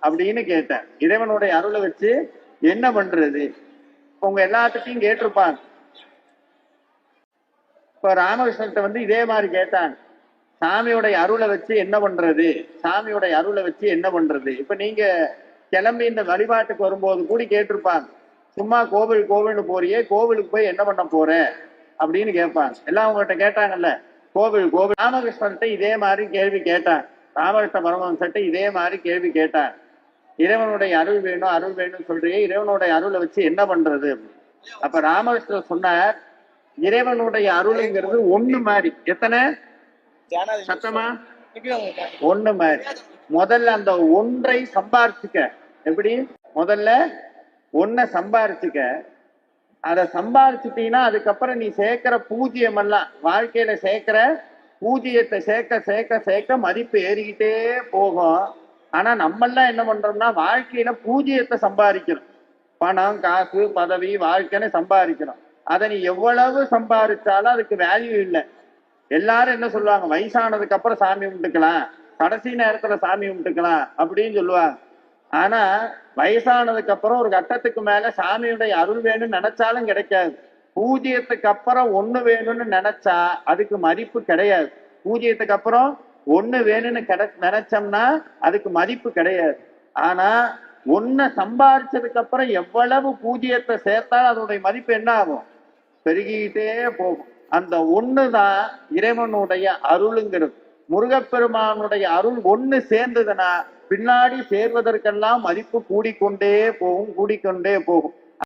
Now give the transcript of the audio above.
அப்படின்னு கேட்டேன். இறைவனுடைய அருளை வச்சு என்ன பண்றது? உங்க எல்லாத்துட்டையும் கேட்டிருப்பாங்க. இப்ப ராமகிருஷ்ணன் இதே மாதிரி கேட்டாங்க, சாமியோடைய அருளை வச்சு என்ன பண்றது, சாமியோடைய அருளை வச்சு என்ன பண்றது. இப்ப நீங்க கிளம்பி இந்த வழிபாட்டுக்கு வரும்போது கூடி கேட்டிருப்பாங்க, சும்மா கோவில்னு போறியே, கோவிலுக்கு போய் என்ன பண்ண போற அப்படின்னு கேட்பாங்க. எல்லாம் உங்கள்கிட்ட கேட்டாங்கல்ல, கோவில். ராமகிருஷ்ணன்ட்ட இதே மாதிரி கேள்வி கேட்டாங்க. ராமகிருஷ்ண பரமஹம்சர்ட்ட இதே மாதிரி கேள்வி கேட்டாங்க. இறைவனுடைய அருள் வேணும்னு சொல்றியே, இறைவனுடைய அருளை வச்சு என்ன பண்றது? அப்ப ராமகிருஷ்ணர் சொன்னார், இறைவனுடைய அருளுங்கிறது ஒண்ணு மாதிரி. எத்தனை சத்தமா? ஒண்ணு மாதிரி. முதல்ல அந்த ஒன்றை சம்பாரிச்சுக்க. எப்படி? முதல்ல ஒன்ன சம்பாரிச்சுக்க. அதை சம்பாரிச்சுட்டீங்கன்னா அதுக்கப்புறம் நீ சேர்க்கிற பூஜ்ஜியம் எல்லாம், வாழ்க்கையில சேர்க்கிற பூஜ்ஜியத்தை சேர்க்க மதிப்பு ஏறிக்கிட்டே போகும். ஆனா நம்மெல்லாம் என்ன பண்றோம்னா, வாழ்க்கையில பூஜ்ஜியத்தை சம்பாதிக்கிறோம். பணம், காசு, பதவி, வாழ்க்கைன்னு சம்பாதிக்கிறோம். அதை நீ எவ்வளவு சம்பாதிச்சாலும் அதுக்கு வேல்யூ இல்லை. எல்லாரும் என்ன சொல்லுவாங்க, வயசானதுக்கு அப்புறம் சாமி கும்பிட்டுக்கலாம், கடைசி நேரத்துல சாமி கும்பிட்டுக்கலாம் அப்படின்னு சொல்லுவாங்க. ஆனா வயசானதுக்கு அப்புறம் ஒரு கட்டத்துக்கு மேல சாமியுடைய அருள் வேணும்னு நினைச்சாலும் கிடைக்காது. பூஜ்ஜியத்துக்கு அப்புறம் ஒண்ணு வேணும்னு நினைச்சா அதுக்கு மதிப்பு கிடையாது. பூஜ்ஜியத்துக்கு அப்புறம் ஒண்ணு வேணும்னு நினைச்சோம்னா அதுக்கு மதிப்பு கிடையாது. ஆனா ஒன்ன சம்பாரிச்சதுக்கு அப்புறம் எவ்வளவு பூஜ்ஜியத்தை சேர்த்தாலும் அதனுடைய மதிப்பு என்ன ஆகும்? பெருகிட்டே போகும். அந்த ஒண்ணுதான் இறைவனுடைய அருளுங்கிறது. முருகப்பெருமானுடைய அருள் ஒண்ணு சேர்ந்ததுன்னா பின்னாடி சேர்வதற்கெல்லாம் மதிப்பு கூடிக்கொண்டே போகும்.